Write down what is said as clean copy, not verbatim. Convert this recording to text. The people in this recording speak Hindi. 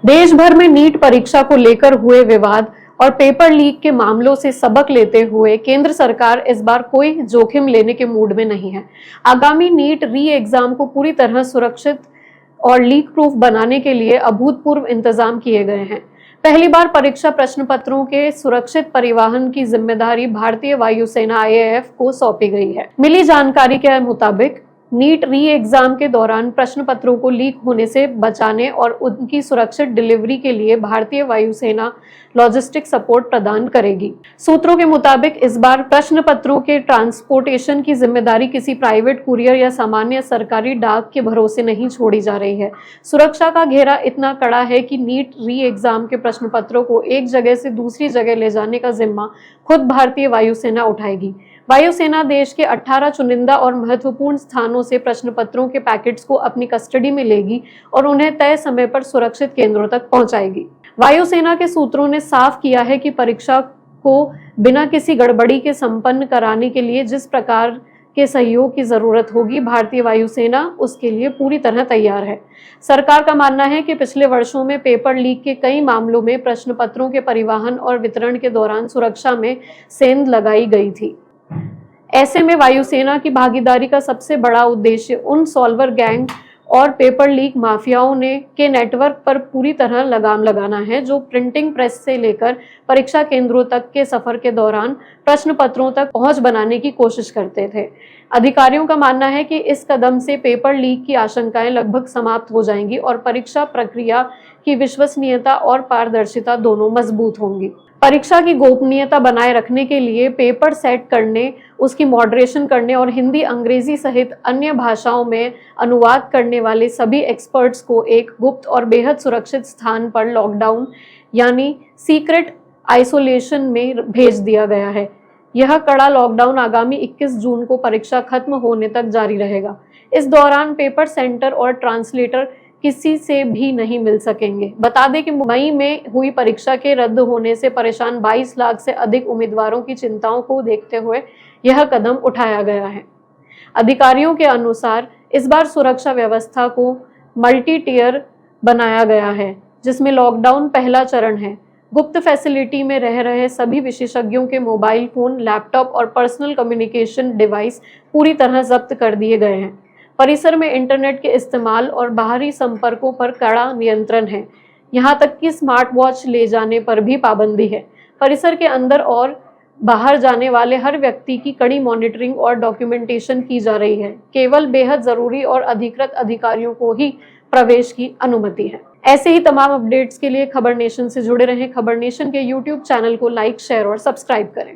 देश भर में नीट परीक्षा को लेकर हुए विवाद और पेपर लीक के मामलों से सबक लेते हुए केंद्र सरकार इस बार कोई जोखिम लेने के मूड में नहीं है। आगामी नीट री एग्जाम को पूरी तरह सुरक्षित और लीक प्रूफ बनाने के लिए अभूतपूर्व इंतजाम किए गए हैं। पहली बार परीक्षा प्रश्न पत्रों के सुरक्षित परिवहन की जिम्मेदारी भारतीय वायुसेना आईएएफ को सौंपी गई है। मिली जानकारी के मुताबिक नीट री एग्जाम के दौरान प्रश्न पत्रों को लीक होने से बचाने और उनकी सुरक्षित डिलीवरी के लिए भारतीय वायुसेना लॉजिस्टिक सपोर्ट प्रदान करेगी। सूत्रों के मुताबिक इस बार प्रश्न पत्रों के ट्रांसपोर्टेशन की जिम्मेदारी किसी प्राइवेट कुरियर या सामान्य सरकारी डाक के भरोसे नहीं छोड़ी जा रही है। सुरक्षा का घेरा इतना कड़ा है कि नीट री एग्जाम के प्रश्न पत्रों को एक जगह से दूसरी जगह ले जाने का जिम्मा खुद भारतीय वायुसेना उठाएगी। वायुसेना देश के 18 चुनिंदा और महत्वपूर्ण स्थानों से प्रश्न पत्रों के पैकेट्स को अपनी कस्टडी में लेगी और उन्हें तय समय पर सुरक्षित केंद्रों तक पहुंचाएगी। वायुसेना के सूत्रों ने साफ किया है कि परीक्षा को बिना किसी गड़बड़ी के संपन्न कराने के लिए जिस प्रकार के सहयोग की जरूरत होगी, भारतीय वायुसेना उसके लिए पूरी तरह तैयार है। सरकार का मानना है कि पिछले वर्षों में पेपर लीक के कई मामलों में प्रश्न पत्रों के परिवहन और वितरण के दौरान सुरक्षा में सेंध लगाई गई थी। ऐसे में वायुसेना की भागीदारी का सबसे बड़ा उद्देश्य उन सॉल्वर गैंग और पेपर लीक माफियाओं के नेटवर्क पर पूरी तरह लगाम लगाना है, जो प्रिंटिंग प्रेस से लेकर परीक्षा केंद्रों तक के सफर के दौरान प्रश्न पत्रों तक पहुंच बनाने की कोशिश करते थे। अधिकारियों का मानना है कि इस कदम से पेपर लीक की आशंकाएं लगभग समाप्त हो जाएंगी और परीक्षा प्रक्रिया की विश्वसनीयता और पारदर्शिता दोनों मजबूत होंगी। परीक्षा की गोपनीयता बनाए रखने के लिए पेपर सेट करने, उसकी मॉडरेशन करने और हिंदी, अंग्रेजी सहित अन्य भाषाओं में अनुवाद करने वाले सभी एक्सपर्ट्स को एक गुप्त और बेहद सुरक्षित स्थान पर लॉकडाउन यानी सीक्रेट आइसोलेशन में भेज दिया गया है। यह कड़ा लॉकडाउन आगामी 21 जून को परीक्षा खत्म होने तक जारी रहेगा। इस दौरान पेपर सेंटर और ट्रांसलेटर किसी से भी नहीं मिल सकेंगे। बता दें कि मई में हुई परीक्षा के रद्द होने से परेशान 22 लाख से अधिक उम्मीदवारों की चिंताओं को देखते हुए यह कदम उठाया गया है। अधिकारियों के अनुसार इस बार सुरक्षा व्यवस्था को मल्टी टियर बनाया गया है, जिसमें लॉकडाउन पहला चरण है। गुप्त फैसिलिटी में रह रहे सभी विशेषज्ञों के मोबाइल फोन, लैपटॉप और पर्सनल कम्युनिकेशन डिवाइस पूरी तरह जब्त कर दिए गए हैं। परिसर में इंटरनेट के इस्तेमाल और बाहरी संपर्कों पर कड़ा नियंत्रण है। यहाँ तक कि स्मार्ट वॉच ले जाने पर भी पाबंदी है। परिसर के अंदर और बाहर जाने वाले हर व्यक्ति की कड़ी मॉनिटरिंग और डॉक्यूमेंटेशन की जा रही है। केवल बेहद जरूरी और अधिकृत अधिकारियों को ही प्रवेश की अनुमति है। ऐसे ही तमाम अपडेट्स के लिए खबर नेशन से जुड़े रहें। खबर नेशन के YouTube चैनल को लाइक, शेयर और सब्सक्राइब करें।